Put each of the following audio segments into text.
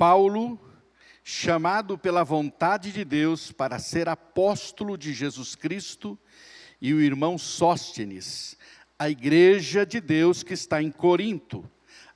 Paulo, chamado pela vontade de Deus para ser apóstolo de Jesus Cristo, e o irmão Sóstenes, a igreja de Deus que está em Corinto,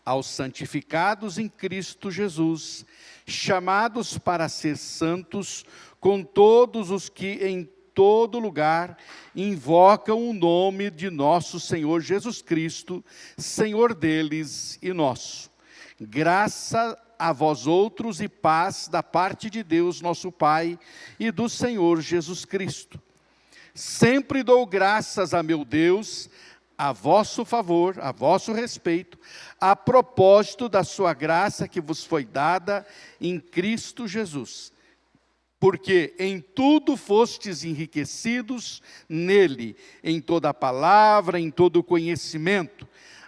aos santificados em Cristo Jesus, chamados para ser santos, com todos os que em todo lugar invocam o nome de nosso Senhor Jesus Cristo, Senhor deles e nosso. Graça a vós outros e paz da parte de Deus nosso Pai e do Senhor Jesus Cristo. Sempre dou graças a meu Deus, a vosso favor, a vosso respeito, a propósito da sua graça que vos foi dada em Cristo Jesus. Porque em tudo fostes enriquecidos nele, em toda a palavra, em todo o conhecimento,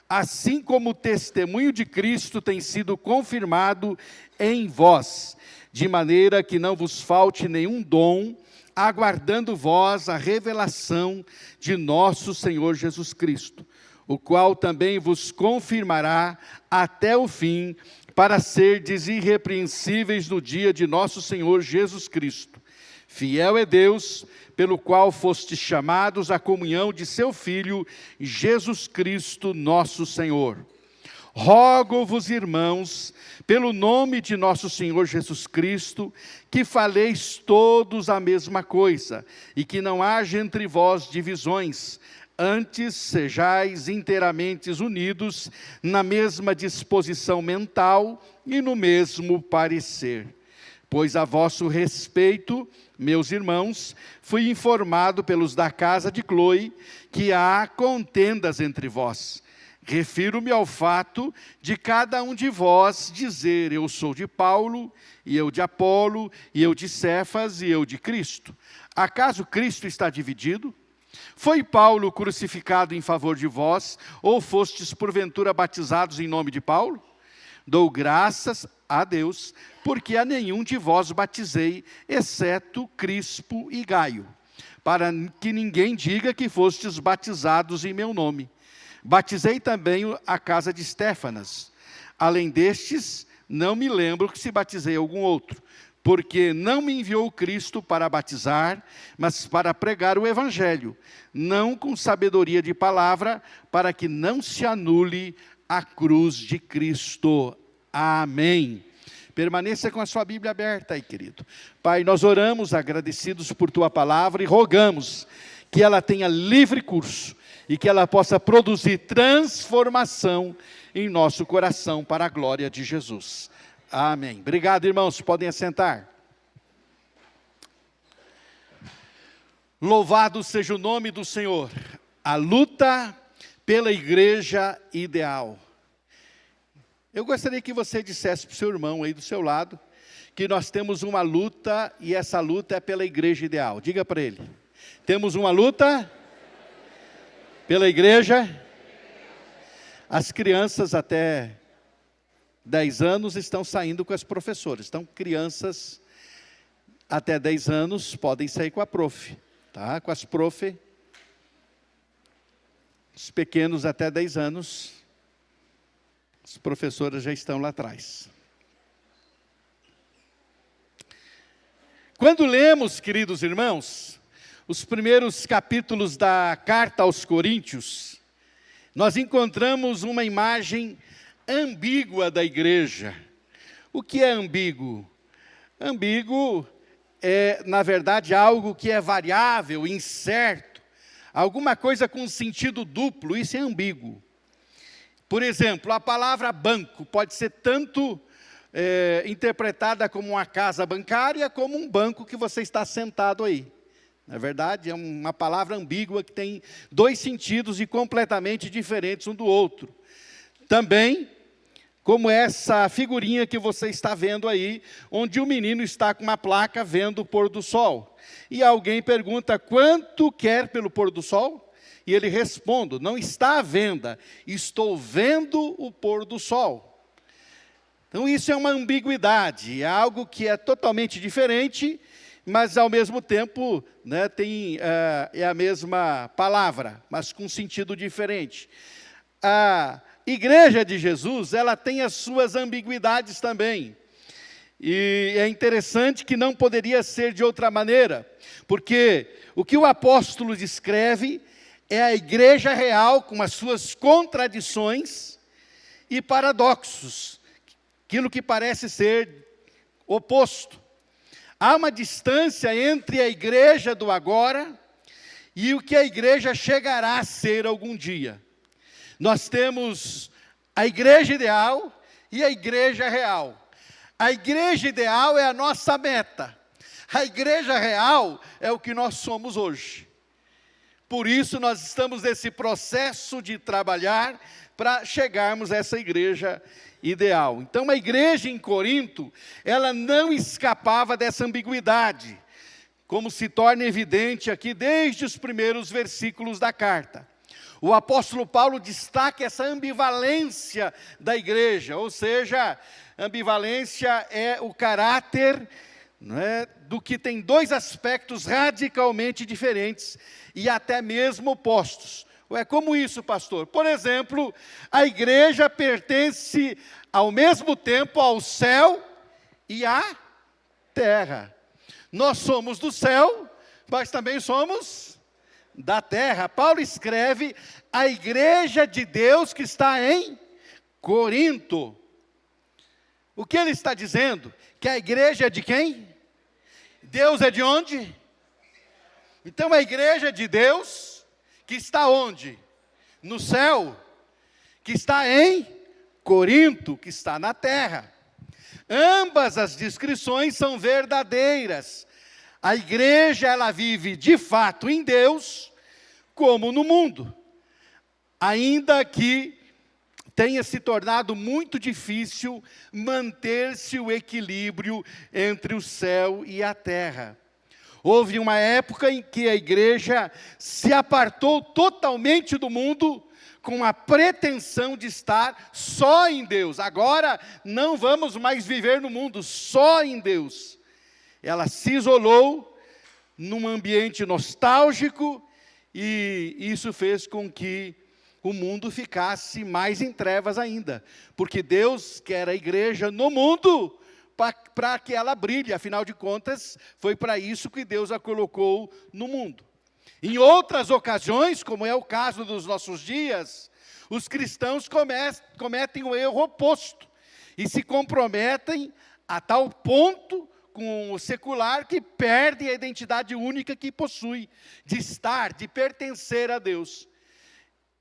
assim como o testemunho de Cristo tem sido confirmado em vós, de maneira que não vos falte nenhum dom, aguardando vós a revelação de nosso Senhor Jesus Cristo, o qual também vos confirmará até o fim, para serdes irrepreensíveis no dia de nosso Senhor Jesus Cristo. Fiel é Deus, pelo qual fostes chamados à comunhão de seu Filho, Jesus Cristo nosso Senhor. Rogo-vos, irmãos, pelo nome de nosso Senhor Jesus Cristo, que faleis todos a mesma coisa, e que não haja entre vós divisões, antes sejais inteiramente unidos na mesma disposição mental e no mesmo parecer. Pois a vosso respeito, meus irmãos, fui informado pelos da casa de Cloe que há contendas entre vós. Refiro-me ao fato de cada um de vós dizer: eu sou de Paulo, e eu de Apolo, e eu de Cefas, e eu de Cristo. Acaso Cristo está dividido? Foi Paulo crucificado em favor de vós, ou fostes porventura batizados em nome de Paulo? Dou graças a Deus, porque a nenhum de vós batizei, exceto Crispo e Gaio, para que ninguém diga que fostes batizados em meu nome. Batizei também a casa de Estéfanas. Além destes, não me lembro que se batizei algum outro, porque não me enviou Cristo para batizar, mas para pregar o Evangelho, não com sabedoria de palavra, para que não se anule a cruz de Cristo. Amém. Permaneça com a sua Bíblia aberta aí, querido. Pai, nós oramos agradecidos por tua palavra e rogamos que ela tenha livre curso e que ela possa produzir transformação em nosso coração para a glória de Jesus. Amém. Obrigado, irmãos. Podem assentar. Louvado seja o nome do Senhor. A luta pela igreja ideal. Eu gostaria que você dissesse para o seu irmão aí do seu lado, que nós temos uma luta, e essa luta é pela igreja ideal. Diga para ele. Temos uma luta pela igreja. As crianças até 10 anos estão saindo com as professoras. Então, crianças até 10 anos podem sair com a prof. Tá? Com as prof. Os pequenos até 10 anos, as professoras já estão lá atrás. Quando lemos, queridos irmãos, os primeiros capítulos da carta aos Coríntios, nós encontramos uma imagem ambígua da igreja. O que é ambíguo? Ambíguo é, na verdade, algo que é variável, incerto, alguma coisa com sentido duplo, isso é ambíguo. Por exemplo, a palavra banco pode ser tanto interpretada como uma casa bancária, como um banco que você está sentado aí. Na verdade, é uma palavra ambígua que tem dois sentidos e completamente diferentes um do outro. Também, como essa figurinha que você está vendo aí, onde o menino está com uma placa vendo o pôr do sol. E alguém pergunta, quanto quer pelo pôr do sol? E ele responde, não está à venda, estou vendo o pôr do sol. Então isso é uma ambiguidade, é algo que é totalmente diferente, mas ao mesmo tempo, né, é a mesma palavra, mas com sentido diferente. A igreja de Jesus, ela tem as suas ambiguidades também. E é interessante que não poderia ser de outra maneira, porque o que o apóstolo descreve é a igreja real com as suas contradições e paradoxos, aquilo que parece ser oposto. Há uma distância entre a igreja do agora e o que a igreja chegará a ser algum dia. Nós temos a igreja ideal e a igreja real. A igreja ideal é a nossa meta. A igreja real é o que nós somos hoje. Por isso nós estamos nesse processo de trabalhar para chegarmos a essa igreja ideal. Então a igreja em Corinto, ela não escapava dessa ambiguidade, como se torna evidente aqui desde os primeiros versículos da carta. O apóstolo Paulo destaca essa ambivalência da igreja, ou seja, ambivalência é o caráter, não é, do que tem dois aspectos radicalmente diferentes e até mesmo opostos. Ué, como isso, pastor? Por exemplo, a igreja pertence ao mesmo tempo ao céu e à terra. Nós somos do céu, mas também somos da terra. Paulo escreve a igreja de Deus que está em Corinto. O que ele está dizendo? Que a igreja é de quem? Deus é de onde? Então a igreja de Deus, que está onde? No céu, que está em Corinto, que está na terra. Ambas as descrições são verdadeiras. A igreja, ela vive de fato em Deus, como no mundo. Ainda que tenha se tornado muito difícil manter-se o equilíbrio entre o céu e a terra. Houve uma época em que a igreja se apartou totalmente do mundo, com a pretensão de estar só em Deus. Agora não vamos mais viver no mundo, só em Deus. Ela se isolou num ambiente nostálgico e isso fez com que o mundo ficasse mais em trevas ainda. Porque Deus quer a igreja no mundo para que ela brilhe. Afinal de contas, foi para isso que Deus a colocou no mundo. Em outras ocasiões, como é o caso dos nossos dias, os cristãos cometem o erro oposto e se comprometem a tal ponto com o secular que perde a identidade única que possui, de estar, de pertencer a Deus.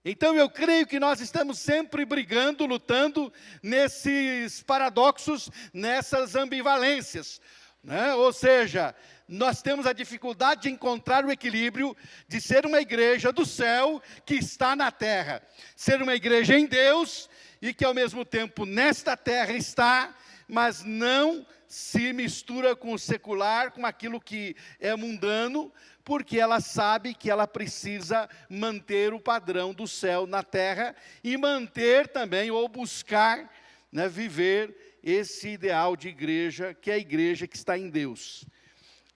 Então eu creio que nós estamos sempre brigando, lutando nesses paradoxos, nessas ambivalências, né? Ou seja, nós temos a dificuldade de encontrar o equilíbrio de ser uma igreja do céu que está na terra, ser uma igreja em Deus e que ao mesmo tempo nesta terra está, mas não se mistura com o secular, com aquilo que é mundano, porque ela sabe que ela precisa manter o padrão do céu na terra e manter também, ou buscar, né, viver esse ideal de igreja, que é a igreja que está em Deus.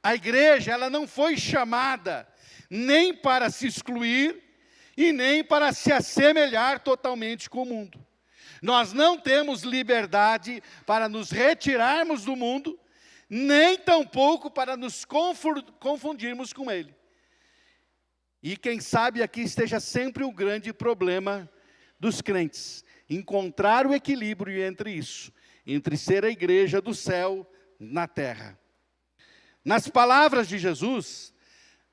A igreja, ela não foi chamada nem para se excluir e nem para se assemelhar totalmente com o mundo. Nós não temos liberdade para nos retirarmos do mundo, nem tampouco para nos confundirmos com ele. E quem sabe aqui esteja sempre o grande problema dos crentes, encontrar o equilíbrio entre isso, entre ser a igreja do céu na terra. Nas palavras de Jesus,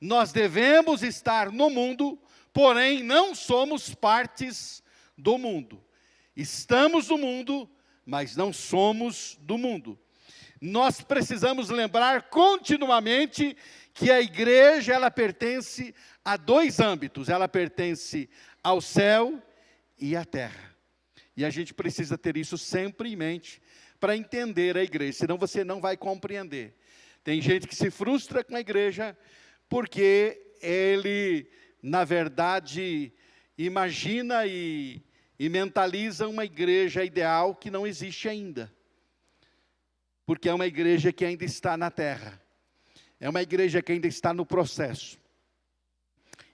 nós devemos estar no mundo, porém não somos partes do mundo. Estamos no mundo, mas não somos do mundo. Nós precisamos lembrar continuamente que a igreja, ela pertence a dois âmbitos. Ela pertence ao céu e à terra. E a gente precisa ter isso sempre em mente para entender a igreja, senão você não vai compreender. Tem gente que se frustra com a igreja porque ele, na verdade, imagina e mentaliza uma igreja ideal que não existe ainda. Porque é uma igreja que ainda está na terra. É uma igreja que ainda está no processo.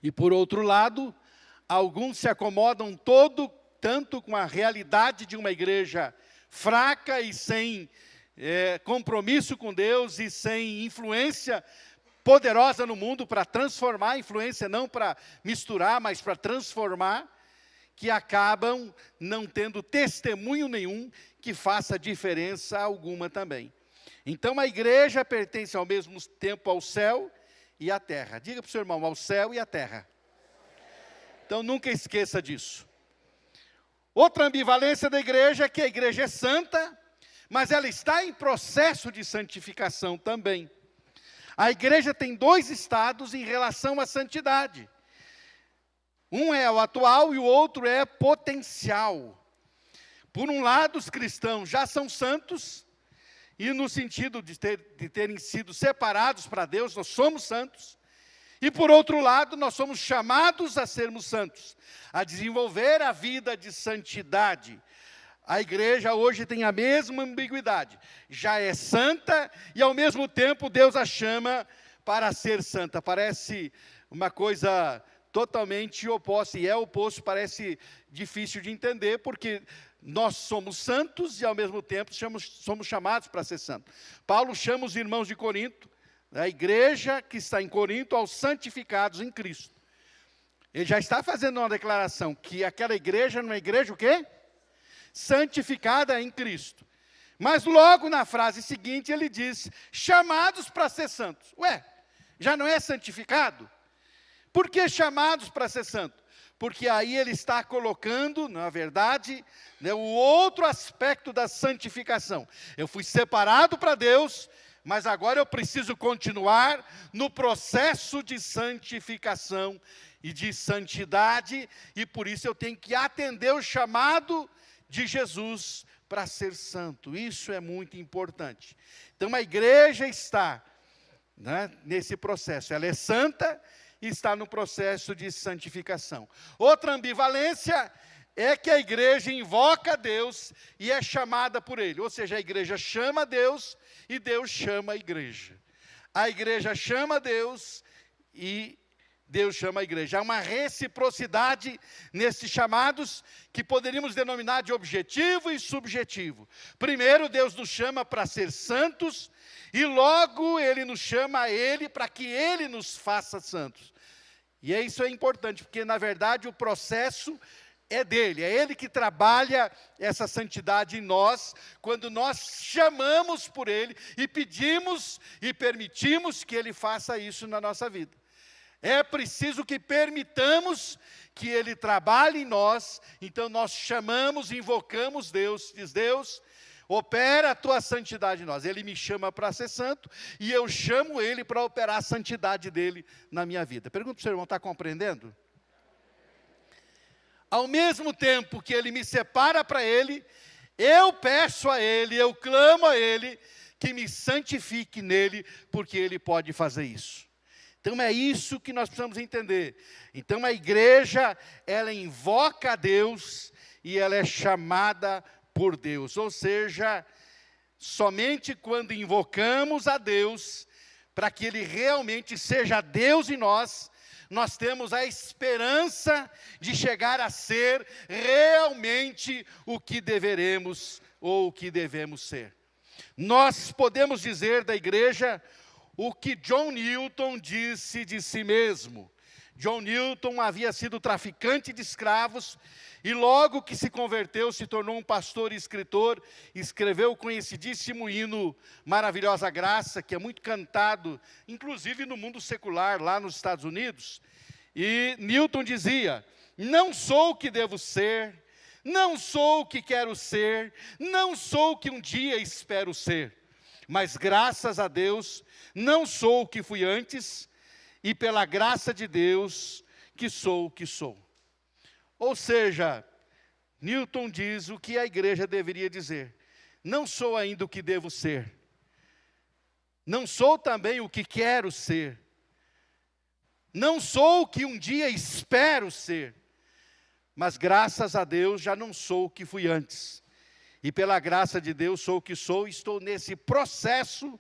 E por outro lado, alguns se acomodam tanto com a realidade de uma igreja fraca e sem compromisso com Deus e sem influência poderosa no mundo para transformar, influência não para misturar, mas para transformar, que acabam não tendo testemunho nenhum que faça diferença alguma também. Então a igreja pertence ao mesmo tempo ao céu e à terra. Diga para o seu irmão, ao céu e à terra. Então nunca esqueça disso. Outra ambivalência da igreja é que a igreja é santa, mas ela está em processo de santificação também. A igreja tem dois estados em relação à santidade. Um é o atual e o outro é potencial. Por um lado, os cristãos já são santos, e no sentido de terem sido separados para Deus, nós somos santos. E por outro lado, nós somos chamados a sermos santos, a desenvolver a vida de santidade. A igreja hoje tem a mesma ambiguidade. Já é santa e ao mesmo tempo Deus a chama para ser santa. Parece uma coisa totalmente oposta, e é oposto, parece difícil de entender, porque nós somos santos e ao mesmo tempo somos chamados para ser santos. Paulo chama os irmãos de Corinto, a igreja que está em Corinto, aos santificados em Cristo. Ele já está fazendo uma declaração, que aquela igreja não é igreja o quê? Santificada em Cristo. Mas logo na frase seguinte ele diz, chamados para ser santos. Ué, já não é santificado? Por que chamados para ser santo? Porque aí ele está colocando, na verdade, o outro aspecto da santificação. Eu fui separado para Deus, mas agora eu preciso continuar no processo de santificação e de santidade, e por isso eu tenho que atender o chamado de Jesus para ser santo. Isso é muito importante. Então a igreja está nesse processo, ela é santa e está no processo de santificação. Outra ambivalência é que a igreja invoca Deus e é chamada por Ele. Ou seja, a igreja chama Deus e Deus chama a igreja. A igreja chama Deus e Deus chama a igreja. Há uma reciprocidade nesses chamados que poderíamos denominar de objetivo e subjetivo. Primeiro, Deus nos chama para ser santos e logo Ele nos chama a Ele para que Ele nos faça santos. E isso é importante, porque na verdade o processo é dele, é Ele que trabalha essa santidade em nós, quando nós chamamos por Ele e pedimos e permitimos que Ele faça isso na nossa vida. É preciso que permitamos que Ele trabalhe em nós, então nós chamamos, invocamos Deus, diz Deus, opera a tua santidade em nós. Ele me chama para ser santo e eu chamo Ele para operar a santidade dEle na minha vida. Pergunta para o seu irmão, está compreendendo? Ao mesmo tempo que Ele me separa para Ele, eu peço a Ele, eu clamo a Ele, que me santifique nele, porque Ele pode fazer isso. Então é isso que nós precisamos entender. Então a igreja, ela invoca a Deus e ela é chamada por Deus. Ou seja, somente quando invocamos a Deus, para que Ele realmente seja Deus em nós, nós temos a esperança de chegar a ser realmente o que deveremos ou o que devemos ser. Nós podemos dizer da igreja o que John Newton disse de si mesmo. John Newton havia sido traficante de escravos e logo que se converteu, se tornou um pastor e escritor, escreveu o conhecidíssimo hino Maravilhosa Graça, que é muito cantado, inclusive no mundo secular, lá nos Estados Unidos. E Newton dizia, não sou o que devo ser, não sou o que quero ser, não sou o que um dia espero ser, mas graças a Deus, não sou o que fui antes, e pela graça de Deus, que sou o que sou. Ou seja, Newton diz o que a igreja deveria dizer. Não sou ainda o que devo ser. Não sou também o que quero ser. Não sou o que um dia espero ser. Mas graças a Deus já não sou o que fui antes. E pela graça de Deus sou o que sou e estou nesse processo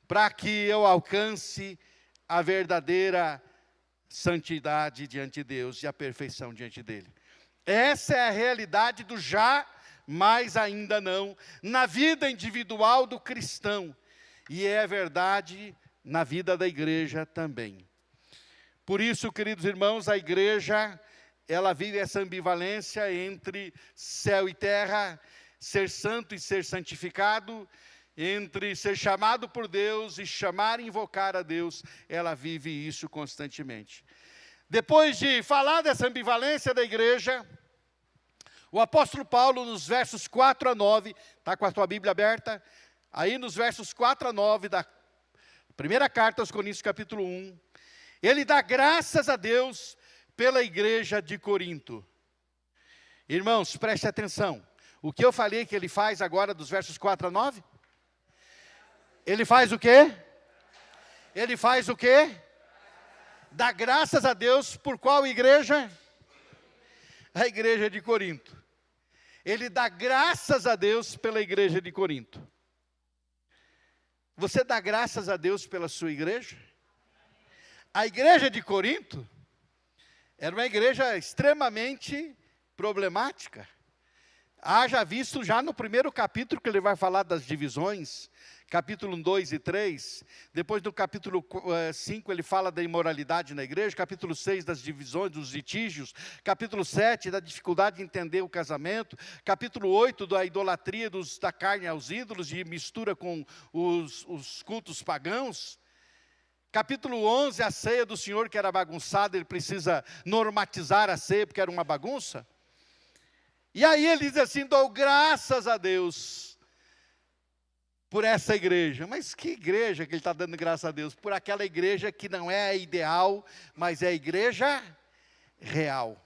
para que eu alcance a verdadeira santidade diante de Deus e a perfeição diante dele. Essa é a realidade do já mas ainda não na vida individual do cristão. E é verdade na vida da igreja também. Por isso, queridos irmãos, a igreja, ela vive essa ambivalência entre céu e terra, ser santo e ser santificado, entre ser chamado por Deus e chamar e invocar a Deus. Ela vive isso constantemente. Depois de falar dessa ambivalência da igreja, o apóstolo Paulo, nos versos 4 a 9, está com a tua Bíblia aberta? Aí nos versos 4 a 9 da primeira carta aos Coríntios, capítulo 1, ele dá graças a Deus pela igreja de Corinto. Irmãos, preste atenção. O que eu falei que ele faz agora dos versos 4 a 9? Ele faz o quê? Ele faz o quê? Dá graças a Deus por qual igreja? A igreja de Corinto. Ele dá graças a Deus pela igreja de Corinto. Você dá graças a Deus pela sua igreja? A igreja de Corinto era uma igreja extremamente problemática. Haja visto já no primeiro capítulo que ele vai falar das divisões, capítulo 2 e 3, depois do capítulo 5 ele fala da imoralidade na igreja, capítulo 6 das divisões, dos litígios, capítulo 7 da dificuldade de entender o casamento, capítulo 8 da idolatria da carne aos ídolos e mistura com os cultos pagãos, capítulo 11 a ceia do Senhor que era bagunçada, ele precisa normatizar a ceia porque era uma bagunça. E aí ele diz assim, dou graças a Deus por essa igreja. Mas que igreja que ele está dando graças a Deus? Por aquela igreja que não é a ideal, mas é a igreja real.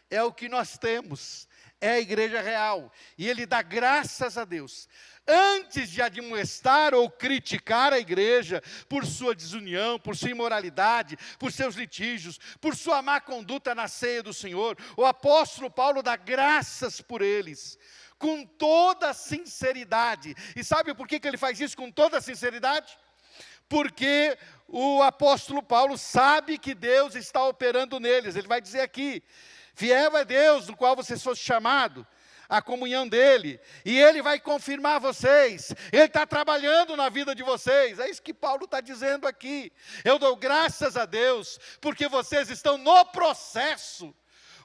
É o que nós temos, é a igreja real. E ele dá graças a Deus. Antes de admoestar ou criticar a igreja por sua desunião, por sua imoralidade, por seus litígios, por sua má conduta na ceia do Senhor, o apóstolo Paulo dá graças por eles, com toda sinceridade. E sabe por que ele faz isso com toda sinceridade? Porque o apóstolo Paulo sabe que Deus está operando neles. Ele vai dizer aqui, fiel é Deus, no qual vocês foram chamados, a comunhão dele, e ele vai confirmar vocês, ele está trabalhando na vida de vocês, é isso que Paulo está dizendo aqui. Eu dou graças a Deus, porque vocês estão no processo.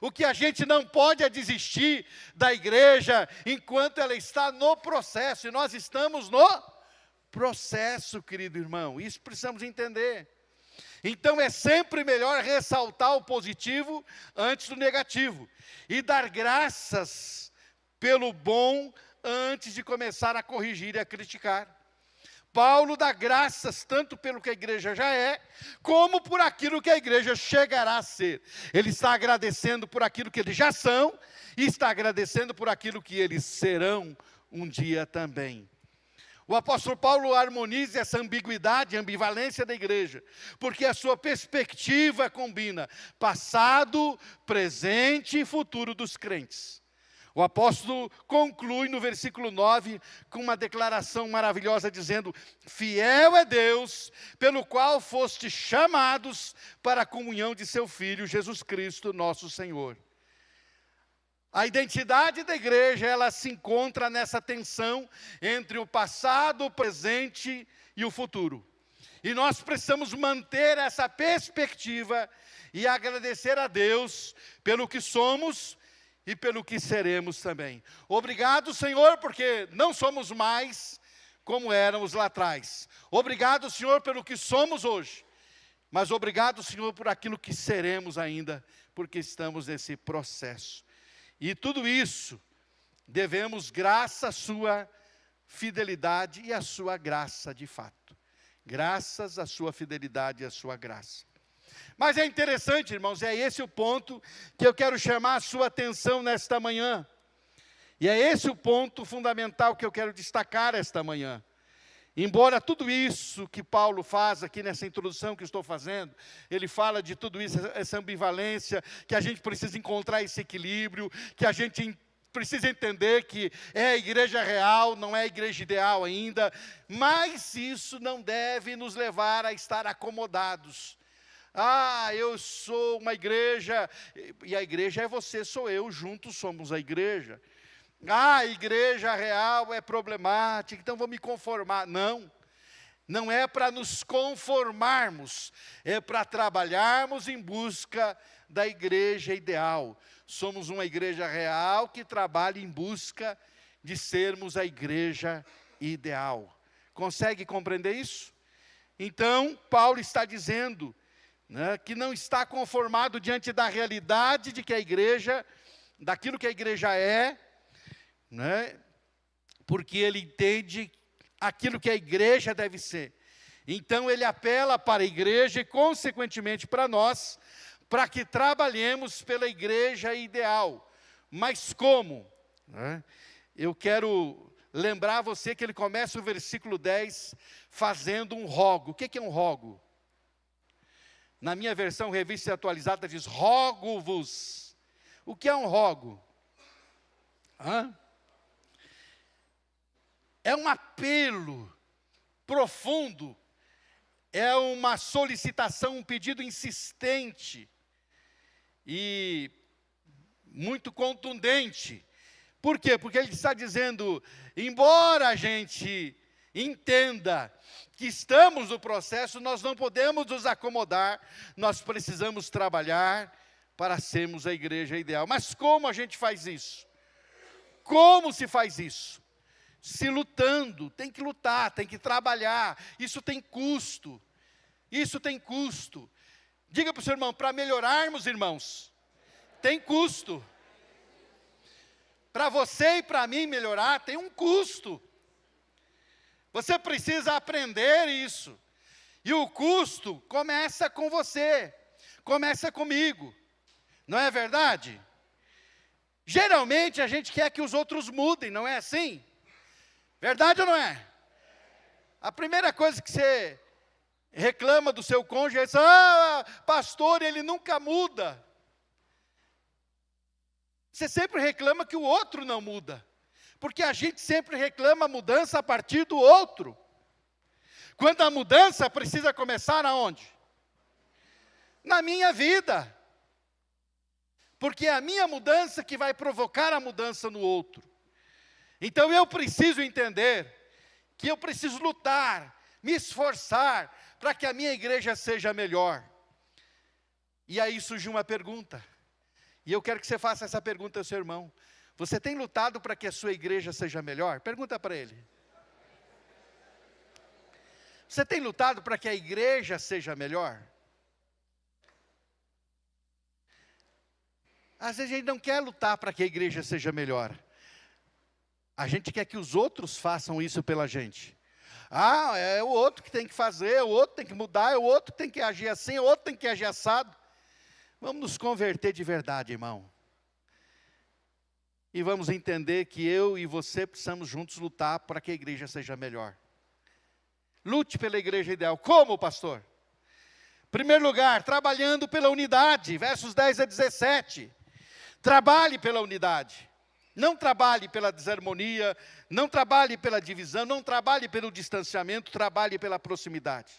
O que a gente não pode é desistir da igreja, enquanto ela está no processo, e nós estamos no processo, querido irmão, isso precisamos entender. Então é sempre melhor ressaltar o positivo antes do negativo, e dar graças pelo bom antes de começar a corrigir e a criticar. Paulo dá graças tanto pelo que a igreja já é, como por aquilo que a igreja chegará a ser. Ele está agradecendo por aquilo que eles já são, e está agradecendo por aquilo que eles serão um dia também. O apóstolo Paulo harmoniza essa ambiguidade, ambivalência da igreja, porque a sua perspectiva combina passado, presente e futuro dos crentes. O apóstolo conclui no versículo 9 com uma declaração maravilhosa dizendo, fiel é Deus, pelo qual foste chamados para a comunhão de seu Filho, Jesus Cristo, nosso Senhor. A identidade da igreja, ela se encontra nessa tensão entre o passado, o presente e o futuro. E nós precisamos manter essa perspectiva e agradecer a Deus pelo que somos e pelo que seremos também. Obrigado, Senhor, porque não somos mais como éramos lá atrás. Obrigado, Senhor, pelo que somos hoje. Mas obrigado, Senhor, por aquilo que seremos ainda, porque estamos nesse processo. E tudo isso, devemos graça à sua fidelidade e à sua graça de fato. Graças à sua fidelidade e à sua graça. Mas é interessante, irmãos, é esse o ponto que eu quero chamar a sua atenção nesta manhã. E é esse o ponto fundamental que eu quero destacar esta manhã. Embora tudo isso que Paulo faz aqui nessa introdução que estou fazendo, ele fala de tudo isso, essa ambivalência, que a gente precisa encontrar esse equilíbrio, que a gente precisa entender que é a igreja real, não é a igreja ideal ainda, mas isso não deve nos levar a estar acomodados. Ah, eu sou uma igreja, e a igreja é você, sou eu, juntos somos a igreja. Ah, a igreja real é problemática, então vou me conformar. Não, não é para nos conformarmos, é para trabalharmos em busca da igreja ideal. Somos uma igreja real que trabalha em busca de sermos a igreja ideal. Consegue compreender isso? Então, Paulo está dizendo, né, que não está conformado diante da realidade de que a igreja, daquilo que a igreja é, né, porque ele entende aquilo que a igreja deve ser. Então ele apela para a igreja e consequentemente para nós, para que trabalhemos pela igreja ideal. Mas como? Né? Eu quero lembrar você que ele começa o versículo 10 fazendo um rogo. O que é um rogo? Na minha versão revista atualizada diz rogo-vos. O que é um rogo? É um apelo profundo, é uma solicitação, um pedido insistente e muito contundente. Por quê? Porque ele está dizendo, embora a gente entenda que estamos no processo, nós não podemos nos acomodar, nós precisamos trabalhar para sermos a igreja ideal. Mas como a gente faz isso? Como se faz isso? Se lutando, tem que lutar, tem que trabalhar, isso tem custo, isso tem custo. Diga para o seu irmão, para melhorarmos, irmãos, tem custo. Para você e para mim melhorar, tem um custo. Você precisa aprender isso. E o custo começa com você, começa comigo. Não é verdade? Geralmente a gente quer que os outros mudem, não é assim? Verdade ou não é? A primeira coisa que você reclama do seu cônjuge é pastor, ele nunca muda. Você sempre reclama que o outro não muda. Porque a gente sempre reclama a mudança a partir do outro. Quando a mudança precisa começar aonde? Na minha vida. Porque é a minha mudança que vai provocar a mudança no outro. Então eu preciso entender que eu preciso lutar, me esforçar, para que a minha igreja seja melhor. E aí surge uma pergunta. E eu quero que você faça essa pergunta ao seu irmão. Você tem lutado para que a sua igreja seja melhor? Pergunta para ele. Você tem lutado para que a igreja seja melhor? Às vezes a gente não quer lutar para que a igreja seja melhor. A gente quer que os outros façam isso pela gente. É o outro que tem que fazer, é o outro tem que mudar, é o outro que tem que agir assim, é o outro tem que agir assado. Vamos nos converter de verdade, irmão. E vamos entender que eu e você precisamos juntos lutar para que a igreja seja melhor. Lute pela igreja ideal. Como, pastor? Primeiro lugar, trabalhando pela unidade, versos 10 a 17. Trabalhe pela unidade. Não trabalhe pela desarmonia, não trabalhe pela divisão, não trabalhe pelo distanciamento, trabalhe pela proximidade.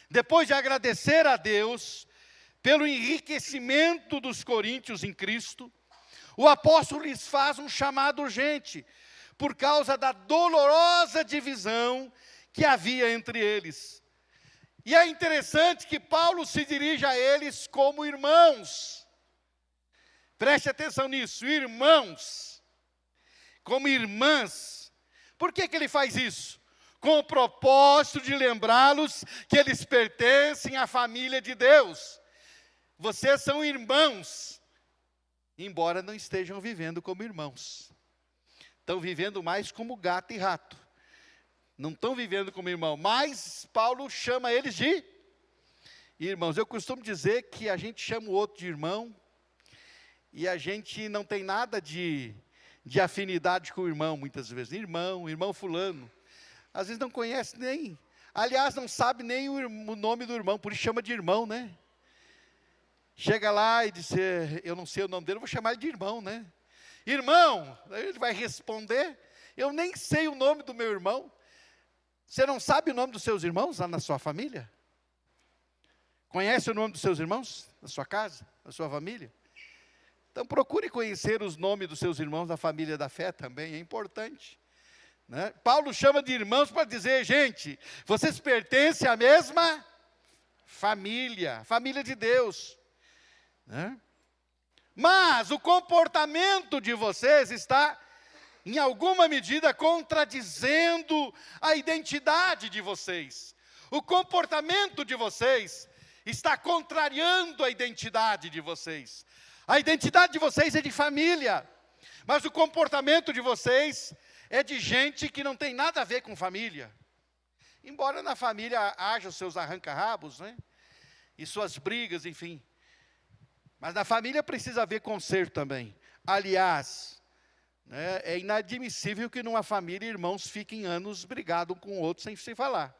Depois de agradecer a Deus pelo enriquecimento dos coríntios em Cristo, o apóstolo lhes faz um chamado urgente, por causa da dolorosa divisão que havia entre eles. E é interessante que Paulo se dirige a eles como irmãos. Preste atenção nisso, irmãos, como irmãs. Por que ele faz isso? Com o propósito de lembrá-los que eles pertencem à família de Deus. Vocês são irmãos, embora não estejam vivendo como irmãos. Estão vivendo mais como gato e rato. Não estão vivendo como irmão, mas Paulo chama eles de irmãos. Eu costumo dizer que a gente chama o outro de irmão, e a gente não tem nada de afinidade com o irmão, muitas vezes. Irmão fulano. Às vezes não conhece nem, aliás, não sabe nem o nome do irmão, por isso chama de irmão, né? Chega lá e diz, eu não sei o nome dele, eu vou chamar ele de irmão, né? Irmão, aí ele vai responder, eu nem sei o nome do meu irmão. Você não sabe o nome dos seus irmãos lá na sua família? Conhece o nome dos seus irmãos? Na sua casa? Na sua família? Então procure conhecer os nomes dos seus irmãos da família da fé também, é importante. Né? Paulo chama de irmãos para dizer, gente, vocês pertencem à mesma família, família de Deus. Né? Mas o comportamento de vocês está, em alguma medida, contradizendo a identidade de vocês. O comportamento de vocês está contrariando a identidade de vocês. A identidade de vocês é de família, mas o comportamento de vocês é de gente que não tem nada a ver com família. Embora na família haja os seus arranca-rabos, né? E suas brigas, enfim. Mas na família precisa haver conserto também. Aliás, né, é inadmissível que numa família irmãos fiquem anos brigados um com o outro sem se falar.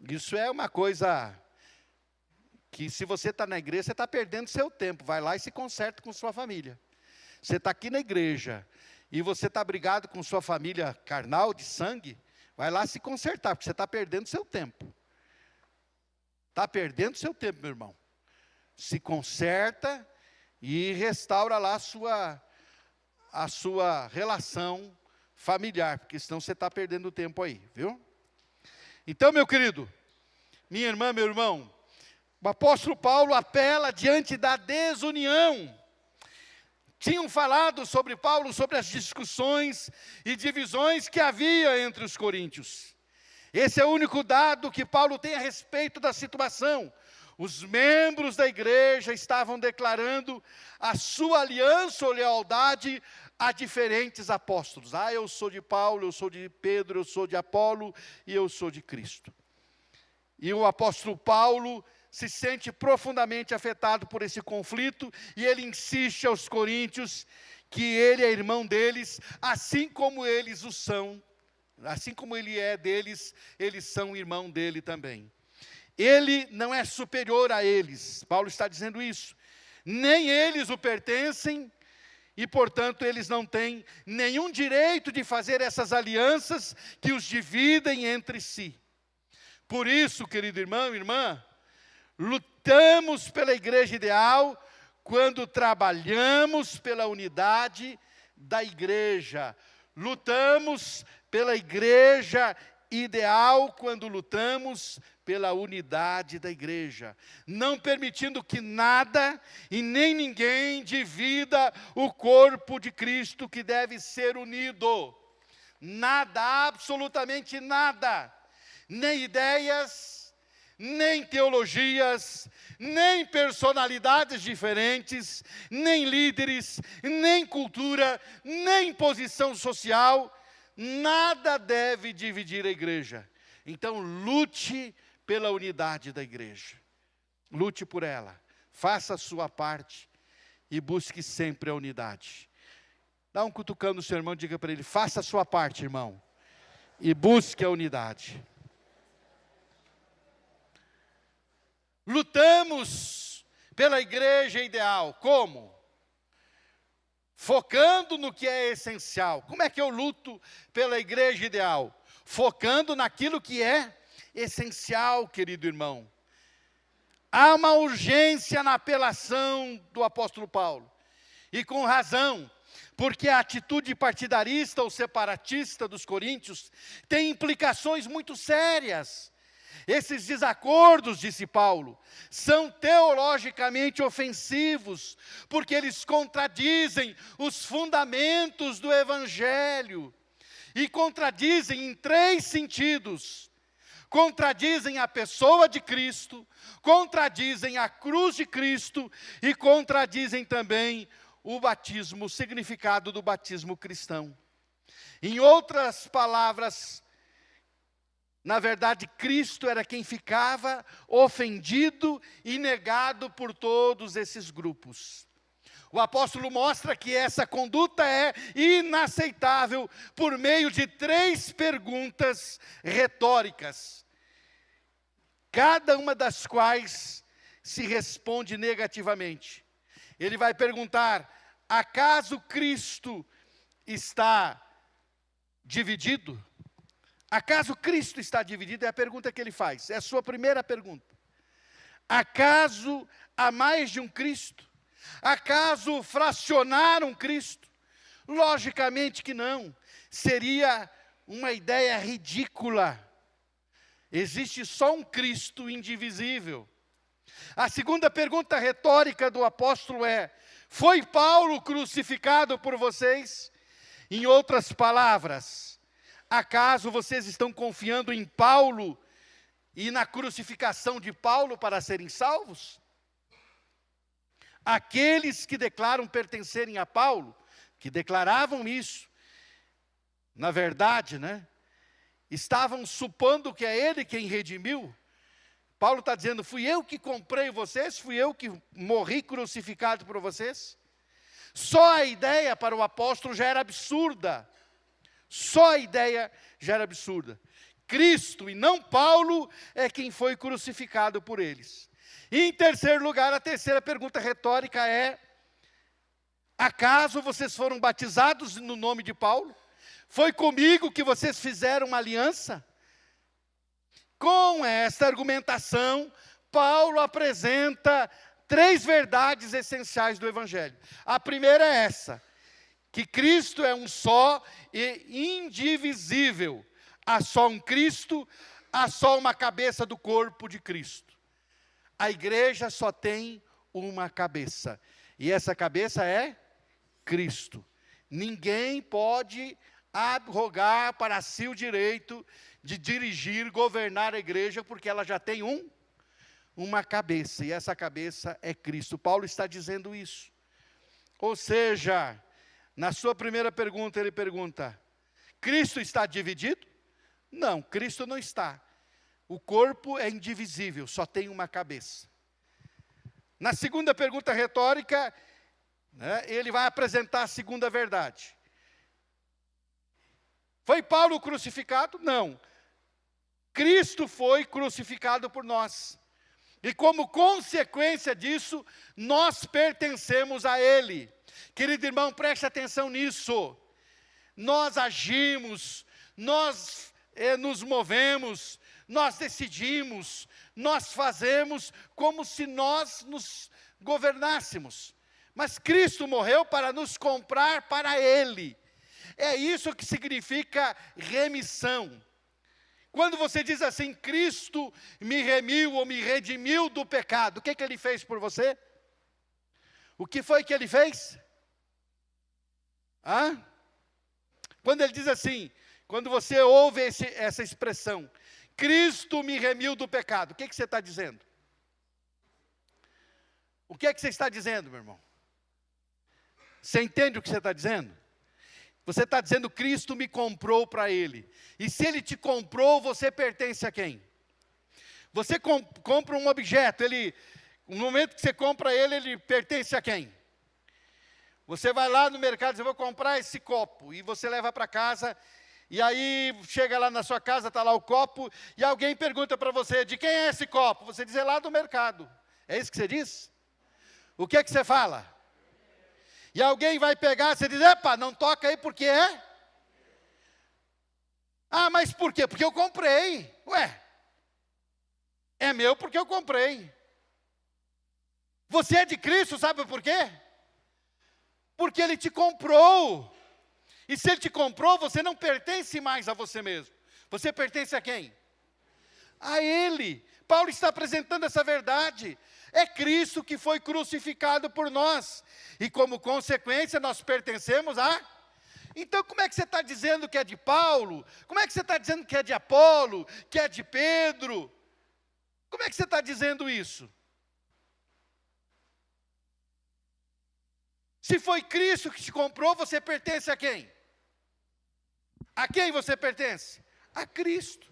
Isso é uma coisa que, se você está na igreja, você está perdendo seu tempo. Vai lá e se conserta com sua família. Você está aqui na igreja e você está brigado com sua família carnal, de sangue, vai lá se consertar, porque você está perdendo seu tempo. Está perdendo seu tempo, meu irmão. Se conserta e restaura lá a sua relação familiar, porque senão você está perdendo tempo aí, viu? Então, meu querido, minha irmã, meu irmão, o apóstolo Paulo apela diante da desunião. Tinham falado sobre Paulo, sobre as discussões e divisões que havia entre os coríntios. Esse é o único dado que Paulo tem a respeito da situação. Os membros da igreja estavam declarando a sua aliança ou lealdade a diferentes apóstolos. Eu sou de Paulo, eu sou de Pedro, eu sou de Apolo e eu sou de Cristo. E o apóstolo Paulo se sente profundamente afetado por esse conflito, e ele insiste aos coríntios que ele é irmão deles, assim como eles o são, assim como ele é deles, eles são irmão dele também. Ele não é superior a eles, Paulo está dizendo isso, nem eles o pertencem, e portanto eles não têm nenhum direito de fazer essas alianças que os dividem entre si. Por isso, querido irmão e irmã, lutamos pela igreja ideal quando trabalhamos pela unidade da igreja. Lutamos pela igreja ideal quando lutamos pela unidade da igreja, não permitindo que nada e nem ninguém divida o corpo de Cristo, que deve ser unido. Nada, absolutamente nada, nem ideias, nem teologias, nem personalidades diferentes, nem líderes, nem cultura, nem posição social, nada deve dividir a igreja. Então lute pela unidade da igreja, lute por ela, faça a sua parte e busque sempre a unidade. Dá um cutucão no seu irmão, diga para ele, faça a sua parte, irmão, e busque a unidade. Lutamos pela igreja ideal, como? Focando no que é essencial. Como é que eu luto pela igreja ideal? Focando naquilo que é essencial, querido irmão. Há uma urgência na apelação do apóstolo Paulo, e com razão, porque a atitude partidarista ou separatista dos coríntios tem implicações muito sérias. Esses desacordos, disse Paulo, são teologicamente ofensivos, porque eles contradizem os fundamentos do Evangelho, e contradizem em 3 sentidos. Contradizem a pessoa de Cristo, contradizem a cruz de Cristo, e contradizem também o batismo, o significado do batismo cristão. Em outras palavras, na verdade, Cristo era quem ficava ofendido e negado por todos esses grupos. O apóstolo mostra que essa conduta é inaceitável por meio de 3 perguntas retóricas, cada uma das quais se responde negativamente. Ele vai perguntar: acaso Cristo está dividido? Acaso Cristo está dividido? É a pergunta que ele faz, é a sua primeira pergunta. Acaso há mais de um Cristo? Acaso fracionaram Cristo? Logicamente que não. Seria uma ideia ridícula. Existe só um Cristo indivisível. A segunda pergunta retórica do apóstolo é: foi Paulo crucificado por vocês? Em outras palavras, acaso vocês estão confiando em Paulo e na crucificação de Paulo para serem salvos? Aqueles que declaram pertencerem a Paulo, que declaravam isso, na verdade, estavam supondo que é ele quem redimiu. Paulo está dizendo: fui eu que comprei vocês, fui eu que morri crucificado por vocês. Só a ideia para o apóstolo já era absurda. Só a ideia já era absurda. Cristo e não Paulo é quem foi crucificado por eles. E em terceiro lugar, a terceira pergunta retórica é: acaso vocês foram batizados no nome de Paulo? Foi comigo que vocês fizeram uma aliança? Com esta argumentação, Paulo apresenta 3 verdades essenciais do Evangelho. A primeira é essa: que Cristo é um só e indivisível. Há só um Cristo, há só uma cabeça do corpo de Cristo. A igreja só tem uma cabeça, e essa cabeça é Cristo. Ninguém pode arrogar para si o direito de dirigir, governar a igreja, porque ela já tem uma cabeça, e essa cabeça é Cristo. Paulo está dizendo isso. Ou seja, na sua primeira pergunta, ele pergunta: Cristo está dividido? Não, Cristo não está. O corpo é indivisível, só tem uma cabeça. Na segunda pergunta retórica, ele vai apresentar a segunda verdade. Foi Paulo crucificado? Não. Cristo foi crucificado por nós. E como consequência disso, nós pertencemos a Ele. Querido irmão, preste atenção nisso. Nós agimos, nós nos movemos, nós decidimos, nós fazemos como se nós nos governássemos. Mas Cristo morreu para nos comprar para Ele. É isso que significa remissão. Quando você diz assim: Cristo me remiu ou me redimiu do pecado, o que Ele fez por você? O que foi que Ele fez? Quando Ele diz assim, quando você ouve essa expressão, Cristo me remiu do pecado, o que você está dizendo? O que você está dizendo, meu irmão? Você entende o que você está dizendo? Você está dizendo: Cristo me comprou para Ele. E se Ele te comprou, você pertence a quem? Você compra um objeto, no momento que você compra ele pertence a quem? Você vai lá no mercado e diz: eu vou comprar esse copo, e você leva para casa, e aí chega lá na sua casa, está lá o copo, e alguém pergunta para você: de quem é esse copo? Você diz: é lá do mercado. É isso que você diz? O que você fala? E alguém vai pegar, você diz: epa, não toca aí porque é? Mas por quê? Porque eu comprei. Ué, é meu porque eu comprei. Você é de Cristo, sabe por quê? Porque Ele te comprou. E se Ele te comprou, você não pertence mais a você mesmo. Você pertence a quem? A Ele. Paulo está apresentando essa verdade. É Cristo que foi crucificado por nós. E como consequência, nós pertencemos a... Então, como é que você está dizendo que é de Paulo? Como é que você está dizendo que é de Apolo? Que é de Pedro? Como é que você está dizendo isso? Se foi Cristo que te comprou, você pertence a quem? A quem você pertence? A Cristo.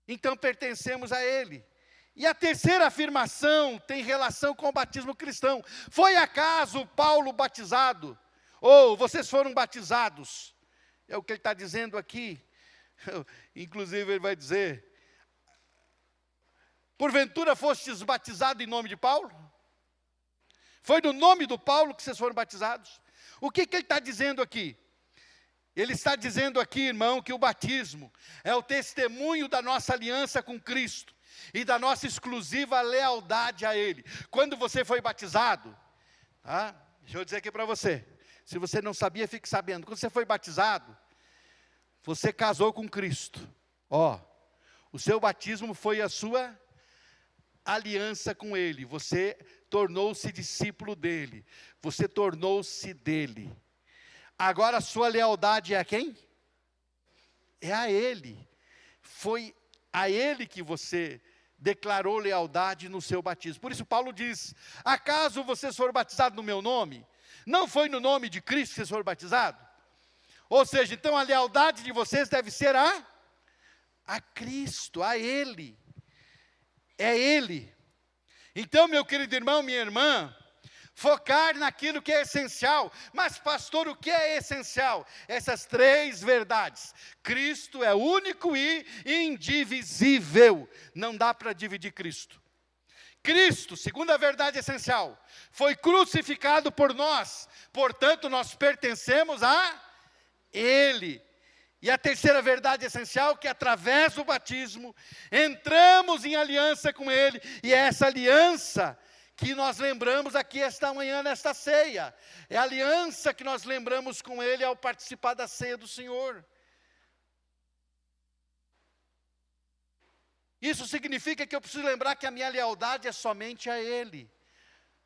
Então pertencemos a Ele. E a terceira afirmação tem relação com o batismo cristão. Foi acaso Paulo batizado? Ou vocês foram batizados? É o que ele está dizendo aqui. Inclusive ele vai dizer: porventura fostes batizados em nome de Paulo? Foi no nome do Paulo que vocês foram batizados? O que ele está dizendo aqui? Ele está dizendo aqui, irmão, que o batismo é o testemunho da nossa aliança com Cristo. e da nossa exclusiva lealdade a Ele. Quando você foi batizado, tá? Deixa eu dizer aqui para você, se você não sabia, fique sabendo. Quando você foi batizado, você casou com Cristo. O seu batismo foi a sua aliança com Ele. Você tornou-se discípulo dEle. Você tornou-se dEle. Agora a sua lealdade é a quem? É a Ele. Foi a Ele que você declarou lealdade no seu batismo. Por isso Paulo diz, acaso vocês foram batizados no meu nome? Não foi no nome de Cristo que vocês foram batizados? Ou seja, então a lealdade de vocês deve ser a Cristo, a Ele. É Ele. Então, meu querido irmão, minha irmã, focar naquilo que é essencial. Mas, pastor, o que é essencial? Essas três verdades. Cristo é único e indivisível. Não dá para dividir Cristo. Cristo, segunda verdade essencial, foi crucificado por nós. Portanto, nós pertencemos a Ele. E a terceira verdade essencial, que através do batismo, entramos em aliança com Ele. E é essa aliança que nós lembramos aqui esta manhã, nesta ceia. É a aliança que nós lembramos com Ele ao participar da ceia do Senhor. Isso significa que eu preciso lembrar que a minha lealdade é somente a Ele,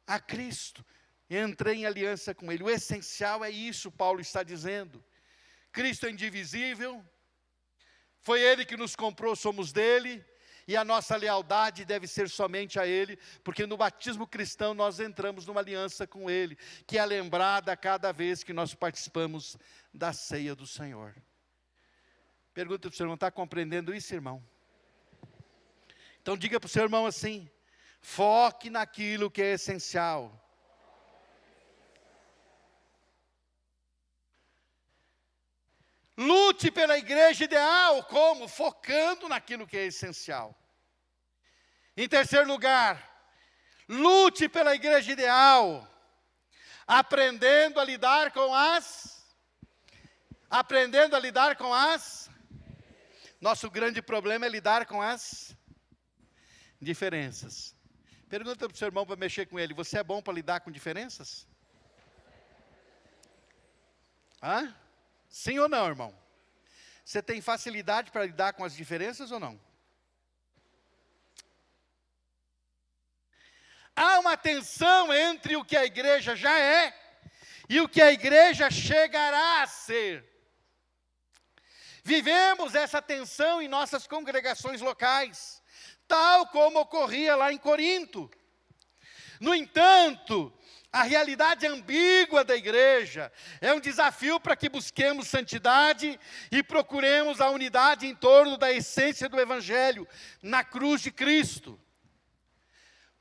a Cristo. Entrei em aliança com Ele. O essencial é isso, Paulo está dizendo. Cristo é indivisível, foi Ele que nos comprou, somos dEle, e a nossa lealdade deve ser somente a Ele, porque no batismo cristão nós entramos numa aliança com Ele, que é lembrada a cada vez que nós participamos da ceia do Senhor. Pergunta para o seu irmão, está compreendendo isso, irmão? Então diga para o seu irmão assim, foque naquilo que é essencial. Lute pela igreja ideal, como? Focando naquilo que é essencial. Em terceiro lugar, lute pela igreja ideal, aprendendo a lidar com nosso grande problema é lidar com as diferenças. Pergunta para o seu irmão para mexer com ele, você é bom para lidar com diferenças? Sim ou não, irmão? Você tem facilidade para lidar com as diferenças ou não? Há uma tensão entre o que a igreja já é e o que a igreja chegará a ser. Vivemos essa tensão em nossas congregações locais, tal como ocorria lá em Corinto. No entanto, a realidade ambígua da igreja é um desafio para que busquemos santidade e procuremos a unidade em torno da essência do Evangelho, na cruz de Cristo.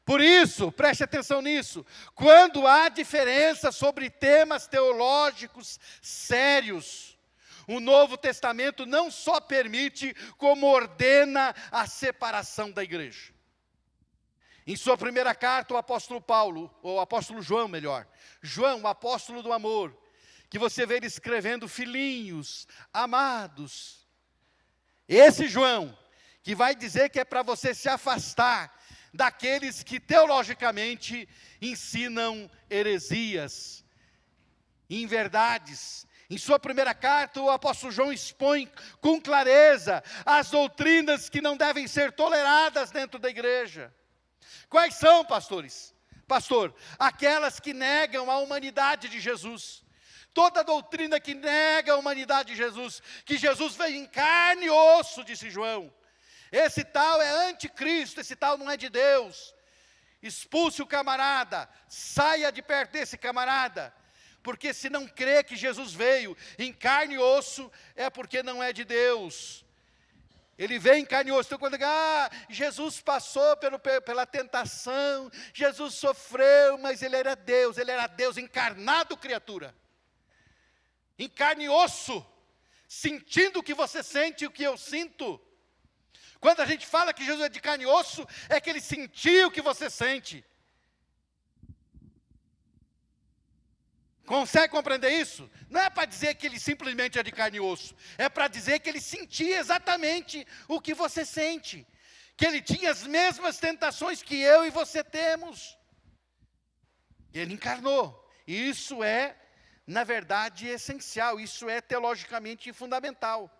Por isso, preste atenção nisso, quando há diferença sobre temas teológicos sérios, o Novo Testamento não só permite, como ordena a separação da igreja. Em sua primeira carta, o apóstolo Paulo, ou o apóstolo João, melhor, João, o apóstolo do amor, que você vê ele escrevendo, filhinhos, amados. Esse João, que vai dizer que é para você se afastar daqueles que teologicamente ensinam heresias, inverdades. Em sua primeira carta, o apóstolo João expõe com clareza as doutrinas que não devem ser toleradas dentro da igreja. Quais são, pastores? Pastor, aquelas que negam a humanidade de Jesus. Toda doutrina que nega a humanidade de Jesus, que Jesus veio em carne e osso, disse João. Esse tal é anticristo, esse tal não é de Deus. Expulse o camarada, saia de perto desse camarada. Porque se não crê que Jesus veio em carne e osso, é porque não é de Deus. Ele veio em carne e osso. Então quando Jesus passou pela tentação, Jesus sofreu, mas Ele era Deus encarnado, criatura. Em carne e osso, sentindo o que você sente e o que eu sinto. Quando a gente fala que Jesus é de carne e osso, é que Ele sentiu o que você sente. Consegue compreender isso? Não é para dizer que Ele simplesmente é de carne e osso. É para dizer que Ele sentia exatamente o que você sente. que ele tinha as mesmas tentações que eu e você temos. Ele encarnou. E isso é, na verdade, essencial, isso é teologicamente fundamental.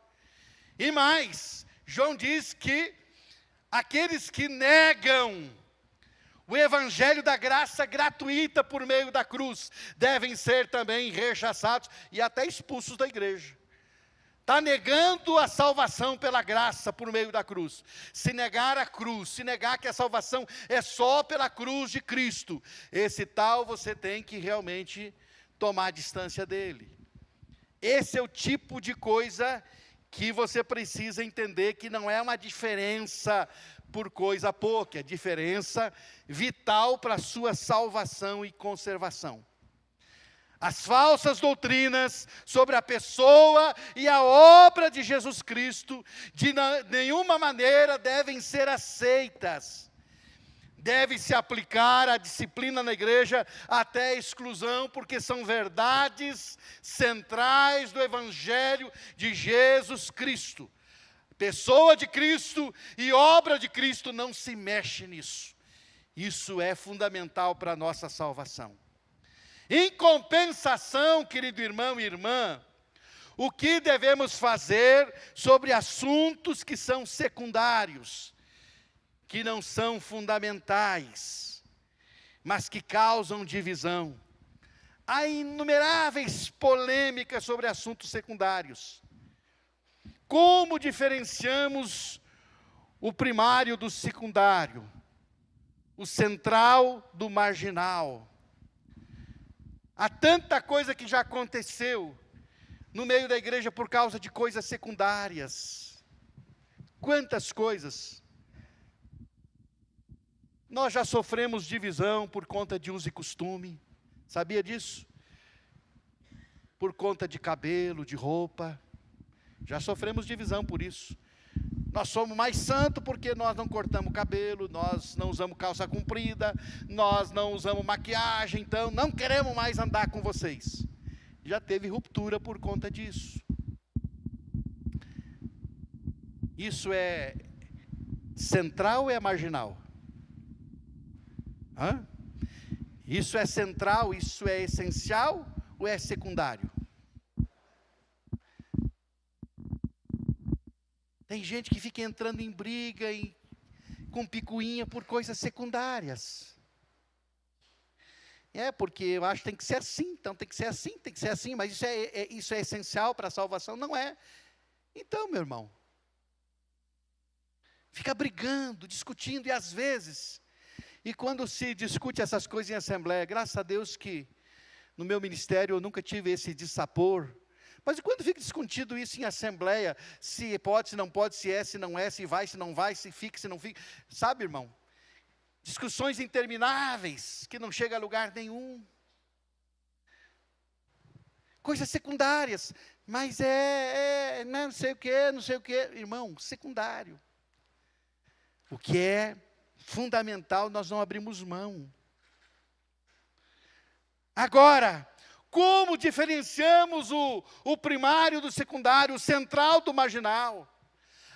E mais, João diz que aqueles que negam o evangelho da graça gratuita por meio da cruz devem ser também rechaçados e até expulsos da igreja. Está negando a salvação pela graça por meio da cruz. Se negar a cruz, se negar que a salvação é só pela cruz de Cristo, esse tal você tem que realmente tomar distância dele. Esse é o tipo de coisa que você precisa entender, que não é uma diferença por coisa pouca, é diferença vital para a sua salvação e conservação. As falsas doutrinas sobre a pessoa e a obra de Jesus Cristo, de nenhuma maneira devem ser aceitas. Deve-se aplicar a disciplina na igreja até a exclusão, porque são verdades centrais do Evangelho de Jesus Cristo. Pessoa de Cristo e obra de Cristo, não se mexe nisso. Isso é fundamental para a nossa salvação. Em compensação, querido irmão e irmã, o que devemos fazer sobre assuntos que são secundários, que não são fundamentais, mas que causam divisão? Há inumeráveis polêmicas sobre assuntos secundários. Como diferenciamos o primário do secundário, o central do marginal? Há tanta coisa que já aconteceu no meio da igreja por causa de coisas secundárias. Quantas coisas. Nós já sofremos divisão por conta de uso e costume. Sabia disso? Por conta de cabelo, de roupa. Já sofremos divisão por isso. Nós somos mais santos porque nós não cortamos cabelo, nós não usamos calça comprida, nós não usamos maquiagem, então não queremos mais andar com vocês. Já teve ruptura por conta disso. Isso é central ou é marginal? Hã? Isso é central, isso é essencial ou é secundário? Tem gente que fica entrando em briga com picuinha por coisas secundárias. Porque eu acho que tem que ser assim, então tem que ser assim, mas isso é essencial para a salvação? Não é. Então, meu irmão, fica brigando, discutindo, e às vezes, e quando se discute essas coisas em assembleia, graças a Deus que no meu ministério eu nunca tive esse dissapor. Mas quando fica discutido isso em assembleia, se pode, se não pode, se é, se não é, se vai, se não vai, se fica, se não fica, sabe, irmão? Discussões intermináveis, que não chega a lugar nenhum. Coisas secundárias, mas não sei o que, irmão, secundário. O que é fundamental, nós não abrimos mão. Agora, como diferenciamos o primário do secundário, o central do marginal?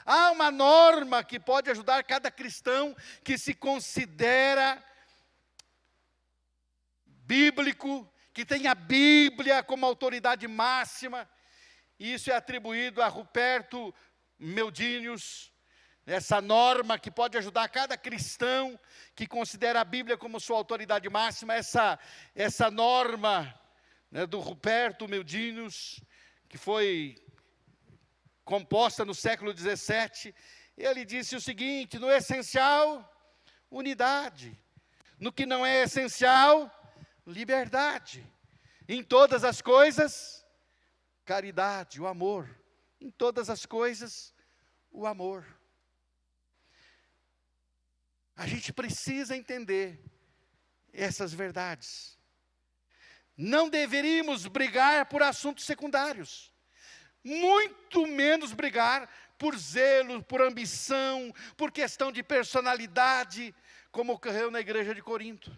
Há uma norma que pode ajudar cada cristão que se considera bíblico, que tem a Bíblia como autoridade máxima. Isso é atribuído a Ruperto Meldinius. Essa norma que pode ajudar cada cristão que considera a Bíblia como sua autoridade máxima, essa norma, do Ruperto Meldinius, que foi composta no século XVII, ele disse o seguinte: no essencial, unidade; no que não é essencial, liberdade; em todas as coisas, caridade, o amor; em todas as coisas, o amor. A gente precisa entender essas verdades. Não deveríamos brigar por assuntos secundários, muito menos brigar por zelo, por ambição, por questão de personalidade, como ocorreu na igreja de Corinto.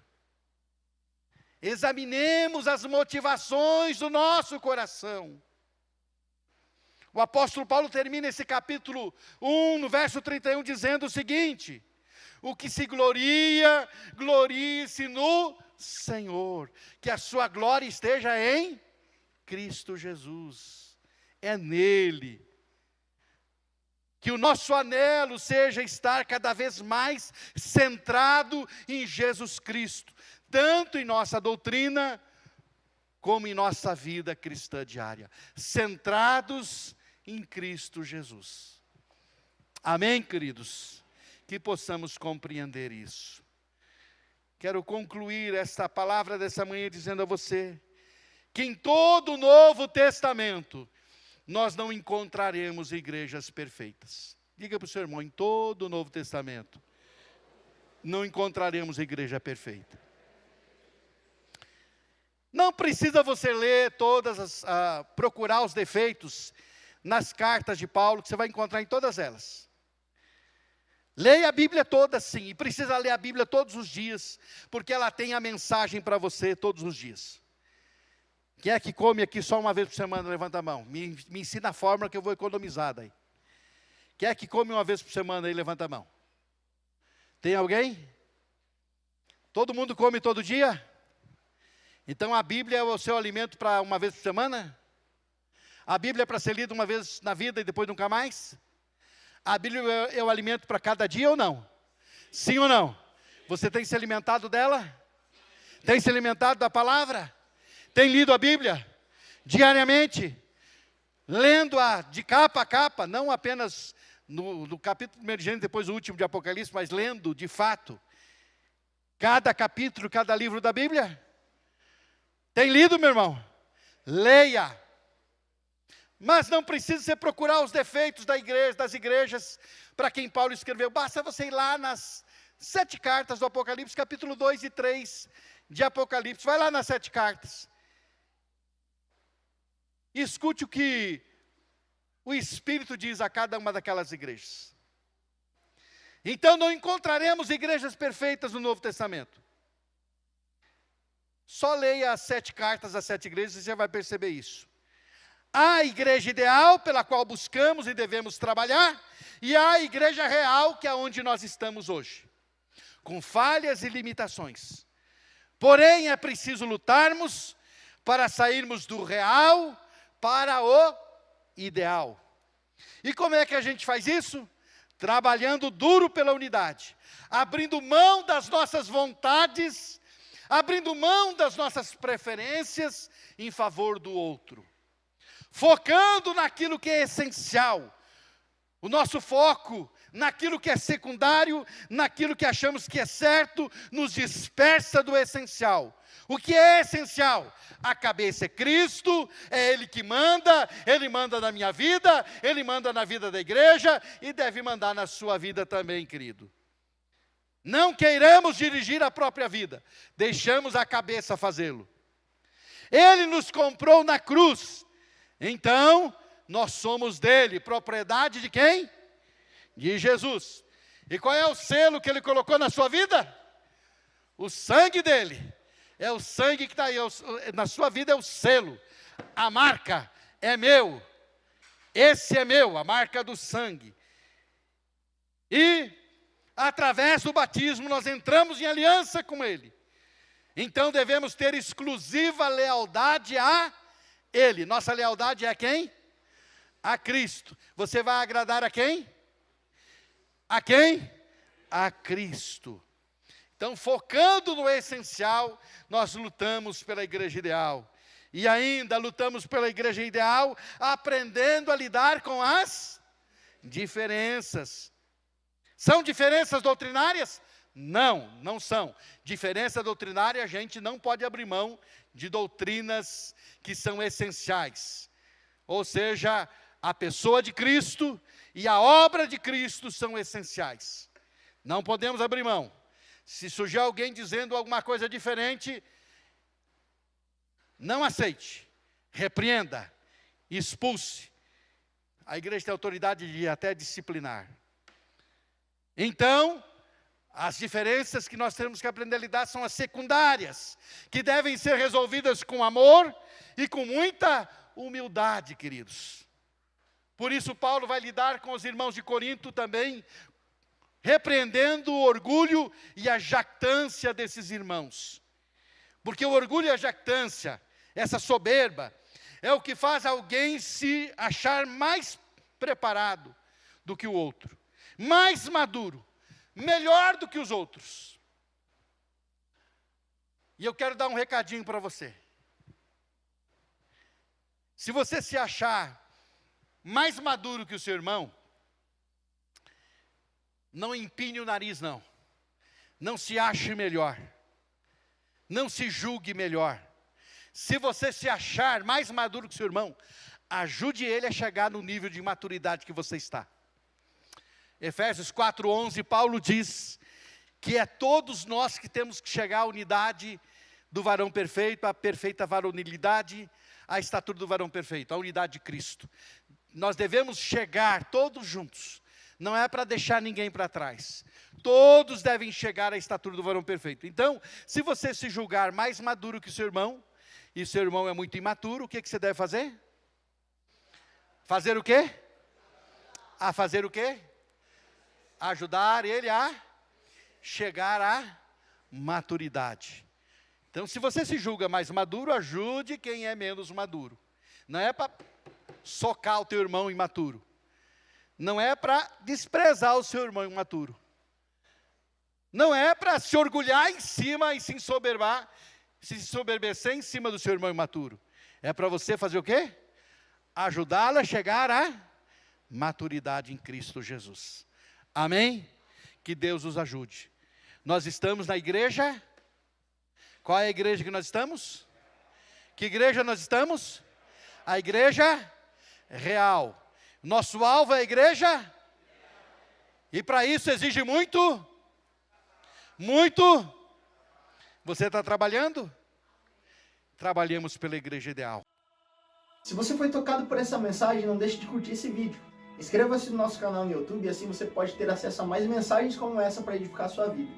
Examinemos as motivações do nosso coração. O apóstolo Paulo termina esse capítulo 1, no verso 31, dizendo o seguinte: o que se gloria, glorie-se no Senhor, que a sua glória esteja em Cristo Jesus, é nele. Que o nosso anelo seja estar cada vez mais centrado em Jesus Cristo, tanto em nossa doutrina, como em nossa vida cristã diária, centrados em Cristo Jesus. Amém, queridos? Que possamos compreender isso. Quero concluir esta palavra dessa manhã dizendo a você, que em todo o Novo Testamento, nós não encontraremos igrejas perfeitas. Diga para o seu irmão, em todo o Novo Testamento, não encontraremos igreja perfeita. Não precisa você ler procurar os defeitos nas cartas de Paulo, que você vai encontrar em todas elas. Leia a Bíblia toda sim, e precisa ler a Bíblia todos os dias, porque ela tem a mensagem para você todos os dias. Quem é que come aqui só uma vez por semana? Levanta a mão. Me ensina a fórmula que eu vou economizar daí. Quem é que come uma vez por semana aí? Levanta a mão. Tem alguém? Todo mundo come todo dia? Então a Bíblia é o seu alimento para uma vez por semana? A Bíblia é para ser lida uma vez na vida e depois nunca mais? A Bíblia é o alimento para cada dia ou não? Sim ou não? Você tem se alimentado dela? Tem se alimentado da palavra? Tem lido a Bíblia diariamente? Lendo-a de capa a capa, não apenas no capítulo 1 de Gênesis, depois o último de Apocalipse, mas lendo de fato cada capítulo, cada livro da Bíblia? Tem lido, meu irmão? Leia. Mas não precisa você procurar os defeitos das igrejas para quem Paulo escreveu. Basta você ir lá nas 7 cartas do Apocalipse, capítulo 2 e 3 de Apocalipse. Vai lá nas 7 cartas. E escute o que o Espírito diz a cada uma daquelas igrejas. Então não encontraremos igrejas perfeitas no Novo Testamento. Só leia as 7 cartas das 7 igrejas e você vai perceber isso. Há a igreja ideal pela qual buscamos e devemos trabalhar, e há a igreja real, que é onde nós estamos hoje, com falhas e limitações. Porém, é preciso lutarmos para sairmos do real para o ideal. E como é que a gente faz isso? Trabalhando duro pela unidade, abrindo mão das nossas vontades, abrindo mão das nossas preferências em favor do outro. Focando naquilo que é essencial. O nosso foco naquilo que é secundário, naquilo que achamos que é certo, nos dispersa do essencial. O que é essencial? A cabeça é Cristo, é Ele que manda, Ele manda na minha vida, Ele manda na vida da igreja e deve mandar na sua vida também, querido. Não queiramos dirigir a própria vida, deixamos a cabeça fazê-lo. Ele nos comprou na cruz, então nós somos dele, propriedade de quem? De Jesus. E qual é o selo que Ele colocou na sua vida? O sangue dele. É o sangue que está aí, na sua vida é o selo. A marca é meu. Esse é meu, a marca do sangue. E, através do batismo, nós entramos em aliança com Ele. Então, devemos ter exclusiva lealdade a Ele. Nossa lealdade é a quem? A Cristo. Você vai agradar a quem? A quem? A Cristo. Então, focando no essencial, nós lutamos pela igreja ideal. E ainda lutamos pela igreja ideal, aprendendo a lidar com as diferenças. São diferenças doutrinárias? Não, não são. Diferença doutrinária, a gente não pode abrir mão de doutrinas que são essenciais. Ou seja, a pessoa de Cristo e a obra de Cristo são essenciais. Não podemos abrir mão. Se surgir alguém dizendo alguma coisa diferente, não aceite, repreenda, expulse. A igreja tem autoridade de até disciplinar. Então, as diferenças que nós temos que aprender a lidar são as secundárias, que devem ser resolvidas com amor e com muita humildade, queridos. Por isso Paulo vai lidar com os irmãos de Corinto também, repreendendo o orgulho e a jactância desses irmãos. Porque o orgulho e a jactância, essa soberba, é o que faz alguém se achar mais preparado do que o outro, mais maduro, melhor do que os outros. E eu quero dar um recadinho para você. Se você se achar mais maduro que o seu irmão, não empine o nariz, não. Não se ache melhor. Não se julgue melhor. Se você se achar mais maduro que o seu irmão, ajude ele a chegar no nível de maturidade que você está. Efésios 4:11, Paulo diz que é todos nós que temos que chegar à unidade do varão perfeito, à perfeita varonilidade, à estatura do varão perfeito, à unidade de Cristo. Nós devemos chegar todos juntos. Não é para deixar ninguém para trás. Todos devem chegar à estatura do varão perfeito. Então, se você se julgar mais maduro que o seu irmão, e seu irmão é muito imaturo, o que você deve fazer? Fazer o quê? A fazer o quê? Ajudar ele a chegar à maturidade. Então, se você se julga mais maduro, ajude quem é menos maduro. Não é para socar o teu irmão imaturo. Não é para desprezar o seu irmão imaturo. Não é para se orgulhar em cima e se ensoberbecer em cima do seu irmão imaturo. É para você fazer o quê? Ajudá-lo a chegar à maturidade em Cristo Jesus. Amém? Que Deus nos ajude. Nós estamos na igreja. Qual é a igreja que nós estamos? Que igreja nós estamos? A igreja real. Nosso alvo é a igreja. E para isso exige muito. Você está trabalhando? Trabalhemos pela igreja ideal. Se você foi tocado por essa mensagem, não deixe de curtir esse vídeo. Inscreva-se no nosso canal no YouTube e assim você pode ter acesso a mais mensagens como essa para edificar a sua vida.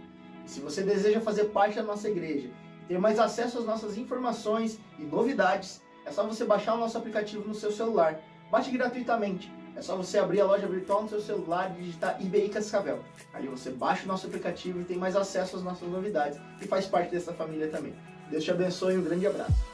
E se você deseja fazer parte da nossa igreja, ter mais acesso às nossas informações e novidades, é só você baixar o nosso aplicativo no seu celular. Baixe gratuitamente. É só você abrir a loja virtual no seu celular e digitar IBI Cascavel. Ali você baixa o nosso aplicativo e tem mais acesso às nossas novidades e faz parte dessa família também. Deus te abençoe e um grande abraço.